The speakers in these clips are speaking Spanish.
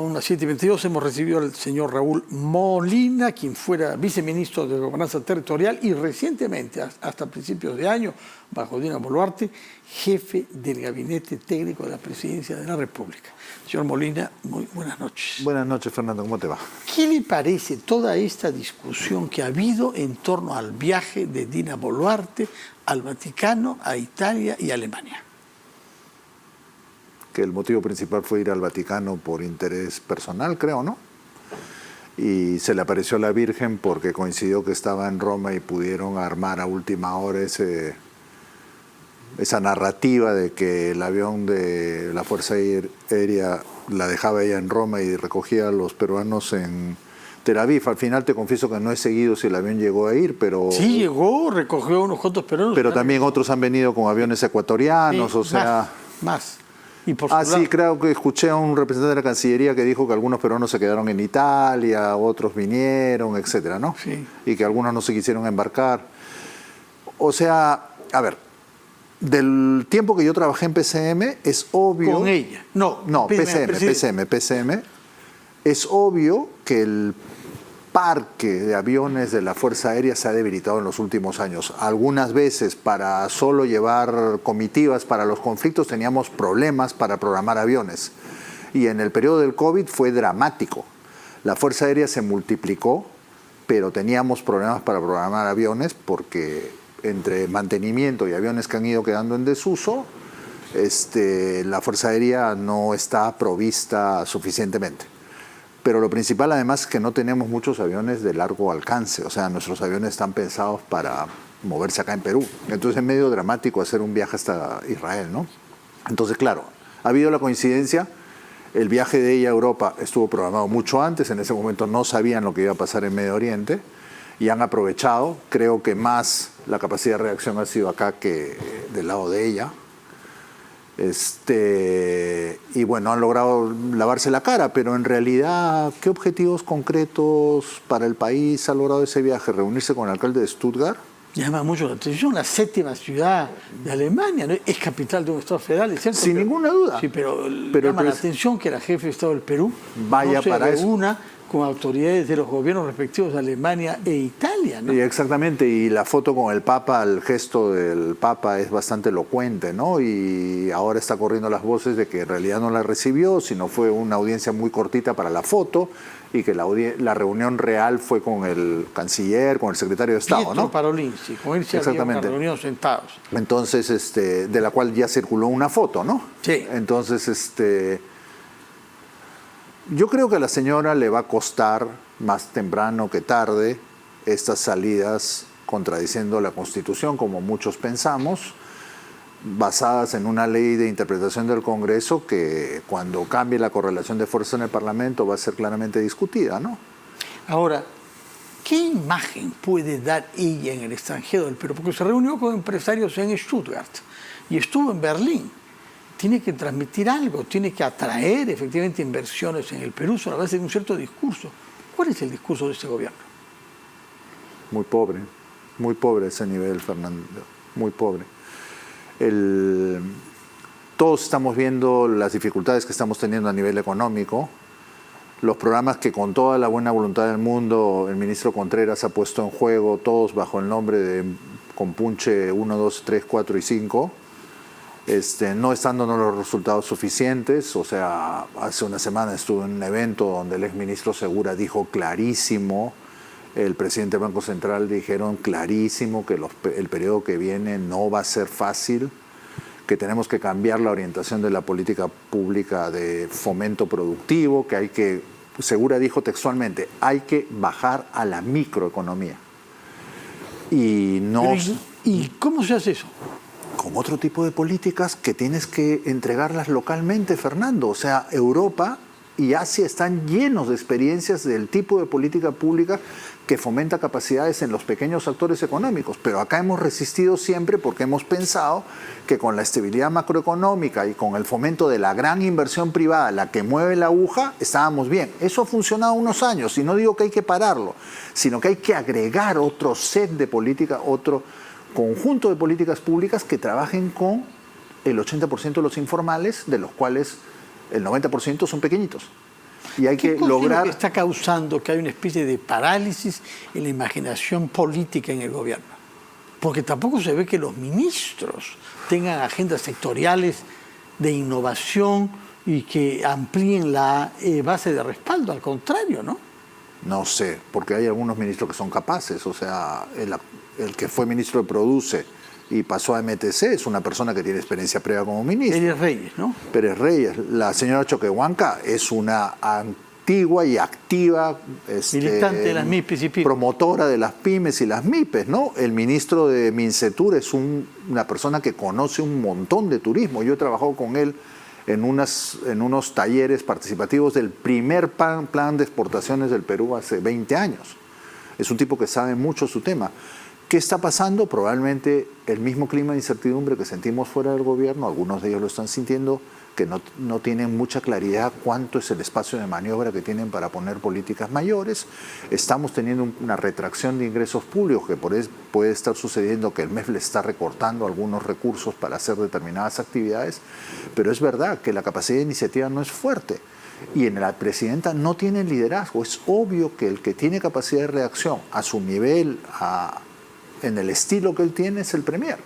A las 7:22 hemos recibido al señor Raúl Molina, quien fuera viceministro de Gobernanza Territorial y recientemente, hasta principios de año, bajo Dina Boluarte, jefe del Gabinete Técnico de la Presidencia de la República. Señor Molina, muy buenas noches. Buenas noches, Fernando. ¿Cómo te va? ¿Qué le parece toda esta discusión que ha habido en torno al viaje de Dina Boluarte al Vaticano, a Italia y a Alemania? Que el motivo principal fue ir al Vaticano por interés personal, creo, ¿no? Y se le apareció a la Virgen porque coincidió que estaba en Roma y pudieron armar a última hora esa narrativa de que el avión de la Fuerza Aérea la dejaba ella en Roma y recogía a los peruanos en Tel Aviv. Al final te confieso que no he seguido si el avión llegó a ir, pero... Sí, llegó, recogió unos cuantos peruanos. Pero también otros han venido con aviones ecuatorianos, o sea... Más. Sí, creo que escuché a un representante de la Cancillería que dijo que algunos peruanos se quedaron en Italia, otros vinieron, etcétera, ¿no? Sí. Y que algunos no se quisieron embarcar. O sea, a ver, del tiempo que yo trabajé en PCM, es obvio... ¿Con ella? No, PCM. Es obvio que el parque de aviones de la Fuerza Aérea se ha debilitado en los últimos años. Algunas veces para solo llevar comitivas para los conflictos teníamos problemas para programar aviones. Y en el periodo del COVID fue dramático. La Fuerza Aérea se multiplicó, pero teníamos problemas para programar aviones porque entre mantenimiento y aviones que han ido quedando en desuso, la Fuerza Aérea no está provista suficientemente. Pero lo principal además es que no tenemos muchos aviones de largo alcance, o sea, nuestros aviones están pensados para moverse acá en Perú. Entonces es medio dramático hacer un viaje hasta Israel, ¿no? Entonces, claro, ha habido la coincidencia, el viaje de ella a Europa estuvo programado mucho antes, en ese momento no sabían lo que iba a pasar en Medio Oriente y han aprovechado, creo que más la capacidad de reacción ha sido acá que del lado de ella. Y bueno, han logrado lavarse la cara, pero en realidad, ¿qué objetivos concretos para el país ha logrado ese viaje? ¿Reunirse con el alcalde de Stuttgart? Llama mucho la atención, la 7ª ciudad de Alemania, ¿no? Es capital de un estado federal, ¿es cierto? Sin ninguna duda. Sí, pero llama la atención que la jefe de Estado del Perú vaya no se para reúna con autoridades de los gobiernos respectivos de Alemania e Italia, ¿no? Sí, exactamente, y la foto con el Papa, el gesto del Papa es bastante elocuente, ¿no? Y ahora está corriendo las voces de que en realidad no la recibió, sino fue una audiencia muy cortita para la foto, y que la reunión real fue con el canciller, con el secretario de Estado, Pietro ¿no? Parolin, sí, con él se había una reunión sentados. Entonces, de la cual ya circuló una foto, ¿no? Sí. Entonces, yo creo que a la señora le va a costar más temprano que tarde estas salidas contradiciendo la Constitución, como muchos pensamos, basadas en una ley de interpretación del Congreso que cuando cambie la correlación de fuerzas en el Parlamento va a ser claramente discutida, ¿no? Ahora, ¿qué imagen puede dar ella en el extranjero del Perú? Porque se reunió con empresarios en Stuttgart y estuvo en Berlín. Tiene que transmitir algo, tiene que atraer efectivamente inversiones en el Perú sobre la base de un cierto discurso. ¿Cuál es el discurso de este gobierno? Muy pobre ese nivel, Fernando, muy pobre. Todos estamos viendo las dificultades que estamos teniendo a nivel económico, los programas que con toda la buena voluntad del mundo el ministro Contreras ha puesto en juego, todos bajo el nombre de Compunche 1, 2, 3, 4 y 5, no están dando los resultados suficientes. O sea, hace una semana estuve en un evento donde el exministro Segura dijo clarísimo, el presidente del Banco Central dijeron clarísimo que el periodo que viene no va a ser fácil, que tenemos que cambiar la orientación de la política pública de fomento productivo, que Segura dijo textualmente, hay que bajar a la microeconomía. ¿Y cómo se hace eso? Con otro tipo de políticas que tienes que entregarlas localmente, Fernando. O sea, Europa y Asia están llenos de experiencias del tipo de política pública que fomenta capacidades en los pequeños actores económicos. Pero acá hemos resistido siempre porque hemos pensado que con la estabilidad macroeconómica y con el fomento de la gran inversión privada, la que mueve la aguja, estábamos bien. Eso ha funcionado unos años y no digo que hay que pararlo, sino que hay que agregar otro set de política, otro conjunto de políticas públicas que trabajen con el 80% de los informales, de los cuales el 90% son pequeñitos. Y hay que ¿Qué cosa es lo lograr... que está causando que hay una especie de parálisis en la imaginación política en el gobierno? Porque tampoco se ve que los ministros tengan agendas sectoriales de innovación y que amplíen la base de respaldo, al contrario, ¿no? No sé, porque hay algunos ministros que son capaces, o sea, el que fue ministro de Produce y pasó a MTC es una persona que tiene experiencia previa como ministro. Pérez Reyes, ¿no? Pérez Reyes. La señora Choquehuanca es una antigua y activa militante de las MIPES y pymes, promotora de las pymes y las MIPES, ¿no? El ministro de Mincetur es una persona que conoce un montón de turismo. Yo he trabajado con él en unos talleres participativos del primer plan de exportaciones del Perú hace 20 años. Es un tipo que sabe mucho su tema. ¿Qué está pasando? Probablemente el mismo clima de incertidumbre que sentimos fuera del gobierno, algunos de ellos lo están sintiendo, que no tienen mucha claridad cuánto es el espacio de maniobra que tienen para poner políticas mayores. Estamos teniendo una retracción de ingresos públicos que puede estar sucediendo, que el MEF le está recortando algunos recursos para hacer determinadas actividades, pero es verdad que la capacidad de iniciativa no es fuerte y la presidenta no tiene liderazgo. Es obvio que el que tiene capacidad de reacción a su nivel, en el estilo que él tiene, es el premier.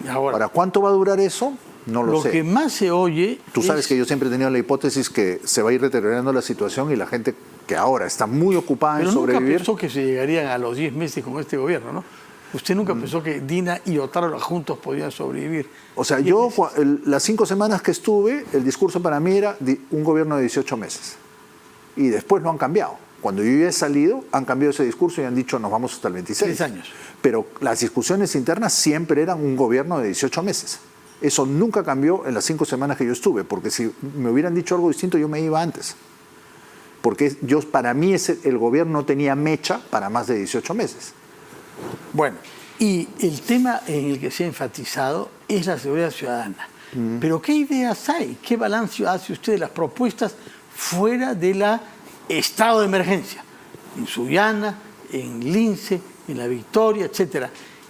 Ahora, ¿cuánto va a durar eso? No lo sé. Lo que más se oye... Tú sabes que yo siempre he tenido la hipótesis que se va a ir deteriorando la situación y la gente que ahora está muy ocupada en sobrevivir... Pero nunca pensó que se llegarían a los 10 meses con este gobierno, ¿no? Usted nunca pensó que Dina y Otárola juntos podían sobrevivir. O sea, yo las 5 semanas que estuve, el discurso para mí era un gobierno de 18 meses. Y después lo han cambiado. Cuando yo ya he salido, han cambiado ese discurso y han dicho nos vamos hasta el 26. 3 años. Pero las discusiones internas siempre eran un gobierno de 18 meses. Eso nunca cambió en las 5 semanas que yo estuve, porque si me hubieran dicho algo distinto yo me iba antes. Porque para mí el gobierno no tenía mecha para más de 18 meses. Bueno, y el tema en el que se ha enfatizado es la seguridad ciudadana. Pero ¿qué ideas hay? ¿Qué balance hace usted de las propuestas fuera de la estado de emergencia? En Sullana, en Lince, en La Victoria, etc.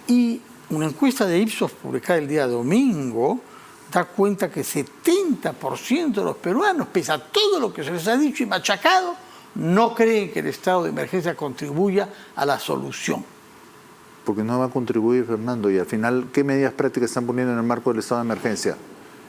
Y una encuesta de Ipsos publicada el día domingo da cuenta que 70% de los peruanos, pese a todo lo que se les ha dicho y machacado, no creen que el estado de emergencia contribuya a la solución. Porque no va a contribuir, Fernando, y al final, ¿qué medidas prácticas están poniendo en el marco del estado de emergencia?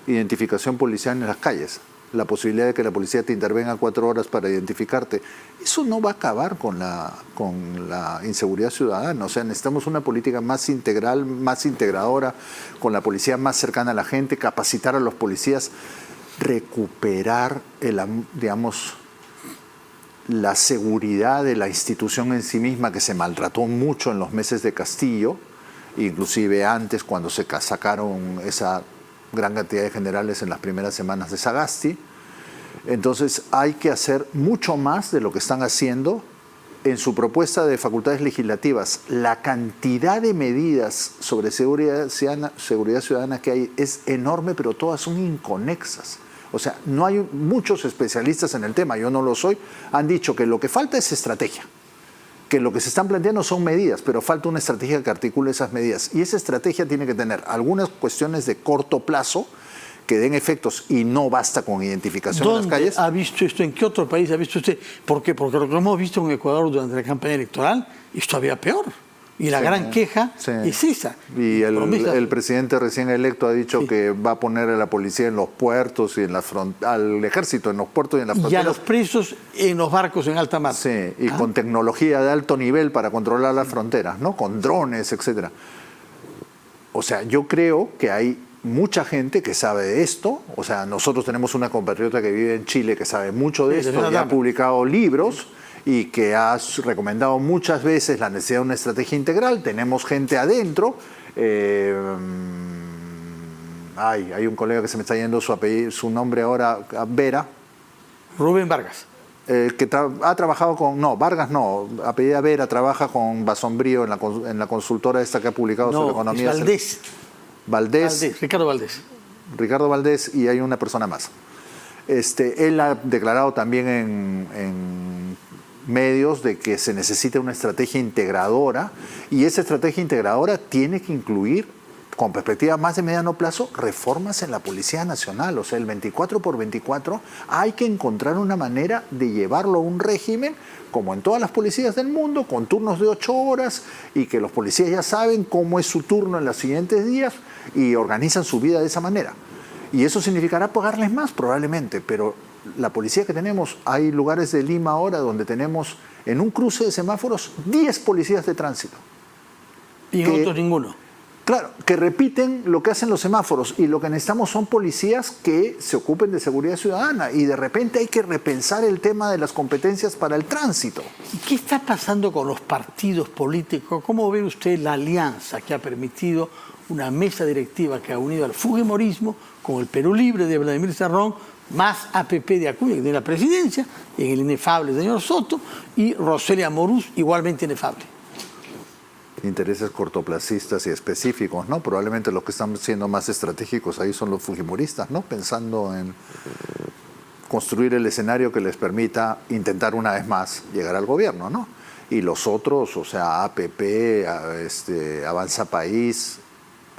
Identificación policial en las calles, la posibilidad de que la policía te intervenga 4 horas para identificarte. Eso no va a acabar con la inseguridad ciudadana. O sea, necesitamos una política más integral, más integradora, con la policía más cercana a la gente, capacitar a los policías, recuperar la seguridad de la institución en sí misma, que se maltrató mucho en los meses de Castillo, inclusive antes cuando se sacaron esa gran cantidad de generales en las primeras semanas de Sagasti. Entonces hay que hacer mucho más de lo que están haciendo. En su propuesta de facultades legislativas, la cantidad de medidas sobre seguridad ciudadana que hay es enorme, pero todas son inconexas. O sea, no hay muchos especialistas en el tema, yo no lo soy, han dicho que lo que falta es estrategia, que lo que se están planteando son medidas, pero falta una estrategia que articule esas medidas. Y esa estrategia tiene que tener algunas cuestiones de corto plazo que den efectos y no basta con identificación en las calles. ¿Dónde ha visto esto? ¿En qué otro país ha visto usted? ¿Por qué? Porque lo que hemos visto en Ecuador durante la campaña electoral, es todavía peor. Y la gran queja es esa. Y el presidente recién electo ha dicho que va a poner a la policía en los puertos y al ejército en los puertos y en las fronteras. Y a los presos en los barcos en alta mar. Sí, y con tecnología de alto nivel para controlar las fronteras, ¿no? Con drones, etc. O sea, yo creo que hay mucha gente que sabe de esto. O sea, nosotros tenemos una compatriota que vive en Chile que sabe mucho de esto y ha publicado libros y que ha recomendado muchas veces la necesidad de una estrategia integral. Tenemos gente adentro. Hay un colega que se me está yendo su nombre ahora, Vera. Rubén Vargas. Que ha trabajado con... No, Vargas no. Apellida Vera, trabaja con Basombrío en la consultora esta que ha publicado sobre economía. Valdés. Ricardo Valdés. Ricardo Valdés, y hay una persona más. Él ha declarado también en medios de que se necesita una estrategia integradora, y esa estrategia integradora tiene que incluir con perspectiva más de mediano plazo, reformas en la Policía Nacional. O sea, el 24x24 hay que encontrar una manera de llevarlo a un régimen como en todas las policías del mundo, con turnos de 8 horas y que los policías ya saben cómo es su turno en los siguientes días y organizan su vida de esa manera. Y eso significará pagarles más probablemente, pero la policía que tenemos, hay lugares de Lima ahora donde tenemos en un cruce de semáforos 10 policías de tránsito. Y en otros ninguno. Claro, que repiten lo que hacen los semáforos y lo que necesitamos son policías que se ocupen de seguridad ciudadana y de repente hay que repensar el tema de las competencias para el tránsito. ¿Y qué está pasando con los partidos políticos? ¿Cómo ve usted la alianza que ha permitido una mesa directiva que ha unido al fujimorismo con el Perú Libre de Vladimir Cerrón, más APP de Acuña, que tiene la presidencia, en el inefable señor Soto, y Roselia Morús, igualmente inefable? Intereses cortoplacistas y específicos, ¿no? Probablemente los que están siendo más estratégicos ahí son los fujimoristas, ¿no? Pensando en construir el escenario que les permita intentar una vez más llegar al gobierno, ¿no? Y los otros, o sea, APP, Avanza País,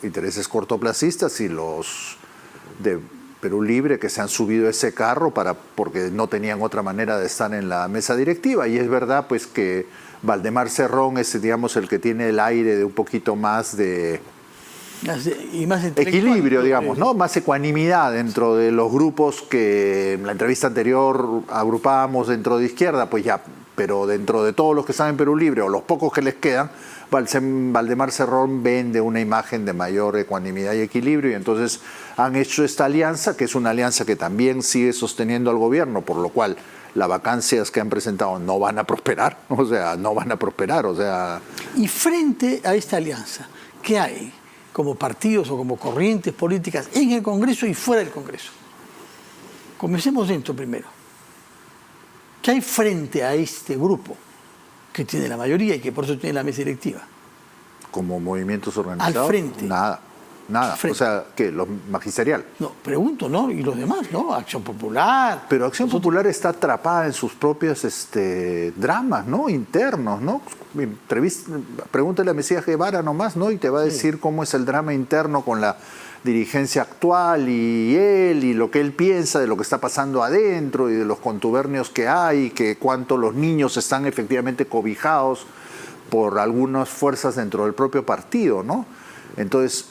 intereses cortoplacistas, y los de Perú Libre que se han subido a ese carro porque no tenían otra manera de estar en la mesa directiva. Y es verdad pues que Valdemar Cerrón es, digamos, el que tiene el aire de un poquito más de equilibrio, digamos, ¿no? Más ecuanimidad dentro de los grupos que en la entrevista anterior agrupábamos dentro de izquierda, pues ya, pero dentro de todos los que están en Perú Libre o los pocos que les quedan, Valdemar Cerrón vende una imagen de mayor ecuanimidad y equilibrio, y entonces han hecho esta alianza, que es una alianza que también sigue sosteniendo al gobierno, por lo cual las vacancias que han presentado no van a prosperar, o sea, no van a prosperar, o sea... Y frente a esta alianza, ¿qué hay como partidos o como corrientes políticas en el Congreso y fuera del Congreso? Comencemos dentro primero. ¿Qué hay frente a este grupo que tiene la mayoría y que por eso tiene la mesa directiva? Como movimientos organizados. Al frente. Nada, o sea, ¿qué? Los magisterial. No, pregunto, ¿no? Y los demás, ¿no? Acción Popular. Pero Acción Popular está atrapada en sus propios dramas, ¿no? Internos, ¿no? Pregúntale a Mesías Guevara nomás, ¿no? Y te va a decir cómo es el drama interno con la dirigencia actual y él, y lo que él piensa de lo que está pasando adentro y de los contubernios que hay, que cuánto los niños están efectivamente cobijados por algunas fuerzas dentro del propio partido, ¿no? Entonces,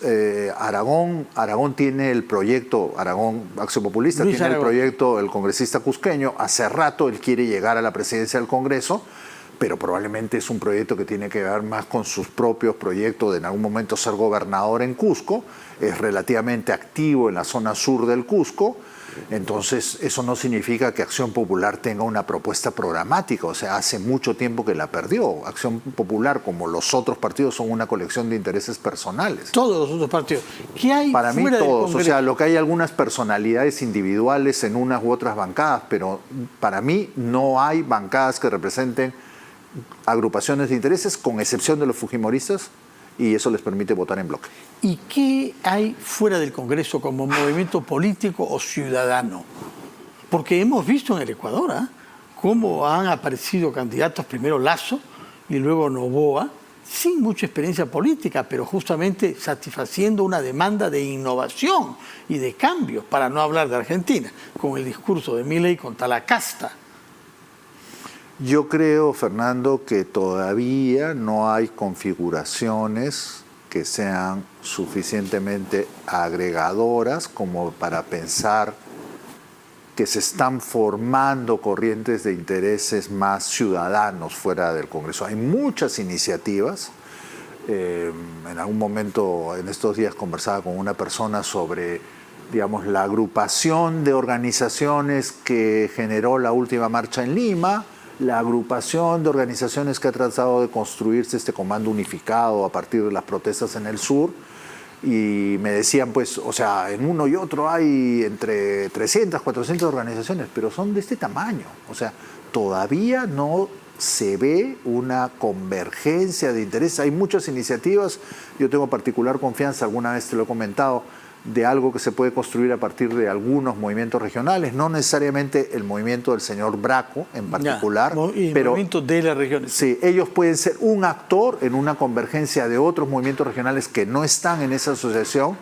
Aragón tiene el proyecto, Acción Populista Luis tiene Aragón. el proyecto, el congresista cusqueño, hace rato él quiere llegar a la presidencia del Congreso, pero probablemente es un proyecto que tiene que ver más con sus propios proyectos de en algún momento ser gobernador en Cusco, es relativamente activo en la zona sur del Cusco. Entonces, eso no significa que Acción Popular tenga una propuesta programática, o sea, hace mucho tiempo que la perdió. Acción Popular, como los otros partidos, son una colección de intereses personales. Todos los otros partidos. ¿Qué hay para mí fuera del todos, Congreso? o sea, lo que hay algunas personalidades individuales en unas u otras bancadas, pero para mí no hay bancadas que representen agrupaciones de intereses, con excepción de los fujimoristas, y eso les permite votar en bloque. ¿Y qué hay fuera del Congreso como movimiento político o ciudadano? Porque hemos visto en el Ecuador cómo han aparecido candidatos, primero Lasso y luego Noboa, sin mucha experiencia política, pero justamente satisfaciendo una demanda de innovación y de cambio, para no hablar de Argentina, con el discurso de Milei contra la casta. Yo creo, Fernando, que todavía no hay configuraciones que sean suficientemente agregadoras como para pensar que se están formando corrientes de intereses más ciudadanos fuera del Congreso. Hay muchas iniciativas. En algún momento, en estos días, conversaba con una persona sobre, digamos, la agrupación de organizaciones que generó la última marcha en Lima, la agrupación de organizaciones que ha tratado de construirse este comando unificado a partir de las protestas en el sur, y me decían, pues, o sea, en uno y otro hay entre 300, 400 organizaciones, pero son de este tamaño, o sea, todavía no se ve una convergencia de intereses. Hay muchas iniciativas, yo tengo particular confianza, alguna vez te lo he comentado, de algo que se puede construir a partir de algunos movimientos regionales, no necesariamente el movimiento del señor Braco en particular, pero movimiento de las regiones. Sí, ellos pueden ser un actor en una convergencia de otros movimientos regionales que no están en esa asociación.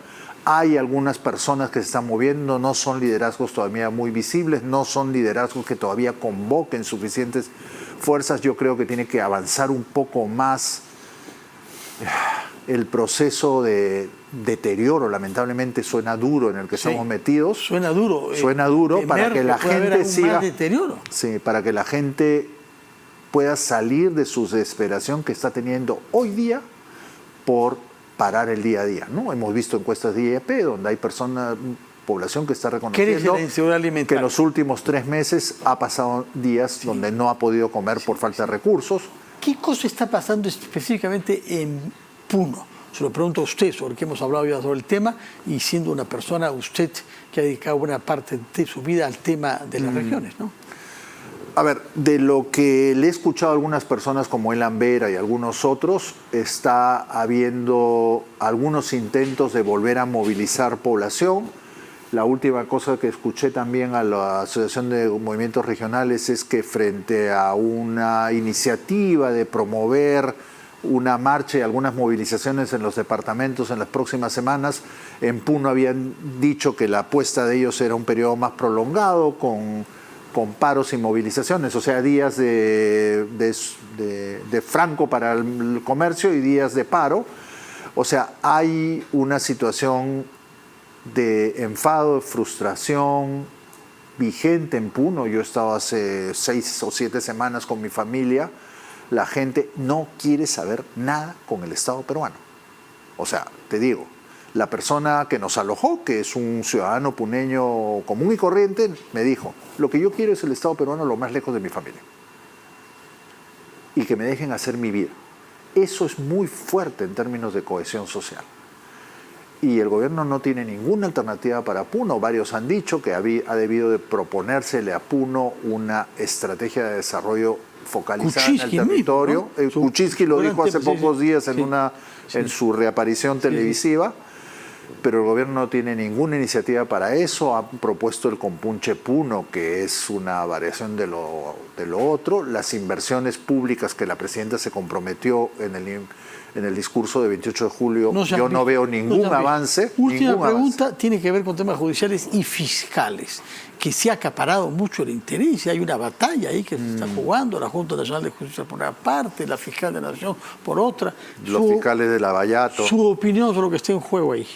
Hay algunas personas que se están moviendo, no son liderazgos todavía muy visibles, no son liderazgos que todavía convoquen suficientes fuerzas. Yo creo que tiene que avanzar un poco más el proceso de deterioro, lamentablemente suena duro, en el que estamos metidos. Suena duro. Suena duro para que la gente siga. Deterioro. Sí, para que la gente pueda salir de su desesperación que está teniendo hoy día por parar el día a día, ¿no? Hemos visto encuestas de IEP donde hay población que está reconociendo que en los últimos 3 meses ha pasado días donde no ha podido comer por falta de recursos. ¿Qué cosa está pasando específicamente en Puno? Se lo pregunto a usted, sobre que hemos hablado ya sobre el tema, y siendo una persona, usted que ha dedicado buena parte de su vida al tema de las regiones, ¿no? A ver, de lo que le he escuchado a algunas personas como Elan Vera y algunos otros, está habiendo algunos intentos de volver a movilizar población. La última cosa que escuché también a la Asociación de Movimientos Regionales es que frente a una iniciativa de promover una marcha y algunas movilizaciones en los departamentos en las próximas semanas, en Puno habían dicho que la apuesta de ellos era un periodo más prolongado, con paros y movilizaciones, o sea, días de franco para el comercio y días de paro. O sea, hay una situación de enfado, de frustración vigente en Puno. Yo he estado hace 6 o 7 semanas con mi familia. La gente no quiere saber nada con el Estado peruano. O sea, te digo, la persona que nos alojó, que es un ciudadano puneño común y corriente, me dijo, lo que yo quiero es el Estado peruano lo más lejos de mi familia. Y que me dejen hacer mi vida. Eso es muy fuerte en términos de cohesión social. Y el gobierno no tiene ninguna alternativa para Puno. Varios han dicho que ha debido de proponérsele a Puno una estrategia de desarrollo focalizada en el territorio. ¿No? Kuczynski lo dijo hace pocos días en su reaparición televisiva. Pero el gobierno no tiene ninguna iniciativa para eso. Ha propuesto el Compunche Puno, que es una variación de lo otro. Las inversiones públicas que la presidenta se comprometió en el discurso de 28 de julio, yo no veo ningún avance. Última pregunta, tiene que ver con temas judiciales y fiscales, que se ha acaparado mucho el interés, y hay una batalla ahí que se está jugando, la Junta Nacional de Justicia por una parte, la Fiscal de la Nación por otra. Los fiscales de Lavallato. Su opinión sobre lo que está en juego ahí.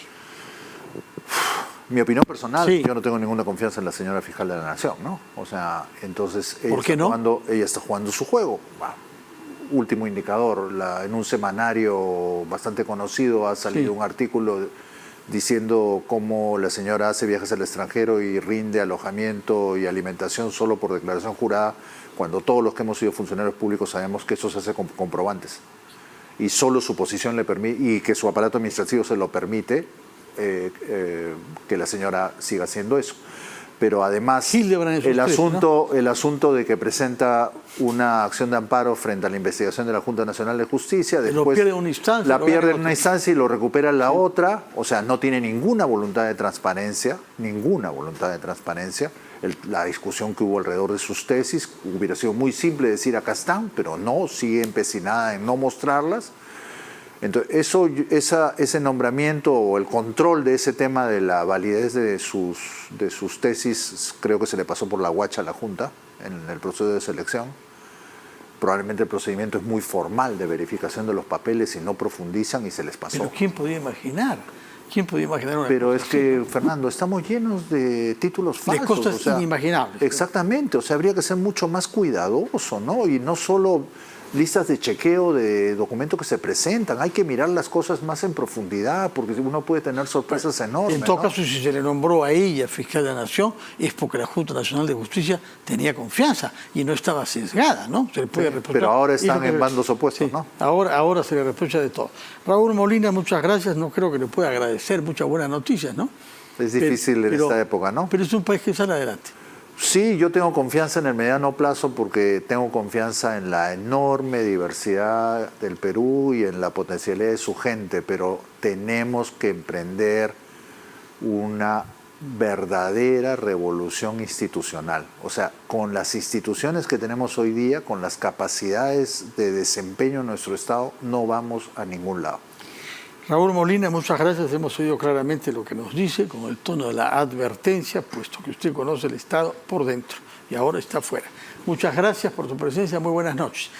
Mi opinión personal, yo no tengo ninguna confianza en la señora fiscal de la Nación, ¿no? O sea, entonces ella, ¿por qué no? Ella está jugando su juego. Último indicador, en un semanario bastante conocido ha salido un artículo diciendo cómo la señora hace viajes al extranjero y rinde alojamiento y alimentación solo por declaración jurada, cuando todos los que hemos sido funcionarios públicos sabemos que eso se hace con comprobantes. Y solo su posición le permite, y que su aparato administrativo se lo permite, que la señora siga haciendo eso. Pero además el asunto de que presenta una acción de amparo frente a la investigación de la Junta Nacional de Justicia, después la pierde en una instancia y lo recupera en la otra, o sea, no tiene ninguna voluntad de transparencia, la discusión que hubo alrededor de sus tesis hubiera sido muy simple decir acá están, pero no, sigue empecinada en no mostrarlas. Entonces, ese nombramiento o el control de ese tema de la validez de sus tesis, creo que se le pasó por la guacha a la Junta en el proceso de selección. Probablemente el procedimiento es muy formal de verificación de los papeles y no profundizan y se les pasó. Pero ¿quién podía imaginar? ¿Quién podía imaginar una Pero cosa es que, Fernando, estamos llenos de títulos falsos. De cosas inimaginables. Exactamente, o sea, habría que ser mucho más cuidadoso, ¿no? Y no solo listas de chequeo de documentos que se presentan, hay que mirar las cosas más en profundidad, porque uno puede tener sorpresas enormes. En todo caso, si se le nombró a ella fiscal de la Nación, es porque la Junta Nacional de Justicia tenía confianza y no estaba sesgada, ¿no? Se le puede reprochar. Pero ahora están en bandos opuestos, ¿no? Ahora se le reprocha de todo. Raúl Molina, muchas gracias. No creo que le pueda agradecer muchas buenas noticias, ¿no? Es difícil en esta época, ¿no? Pero es un país que sale adelante. Sí, yo tengo confianza en el mediano plazo porque tengo confianza en la enorme diversidad del Perú y en la potencialidad de su gente, pero tenemos que emprender una verdadera revolución institucional. O sea, con las instituciones que tenemos hoy día, con las capacidades de desempeño en nuestro Estado, no vamos a ningún lado. Raúl Molina, muchas gracias. Hemos oído claramente lo que nos dice con el tono de la advertencia, puesto que usted conoce el Estado por dentro y ahora está fuera. Muchas gracias por su presencia. Muy buenas noches.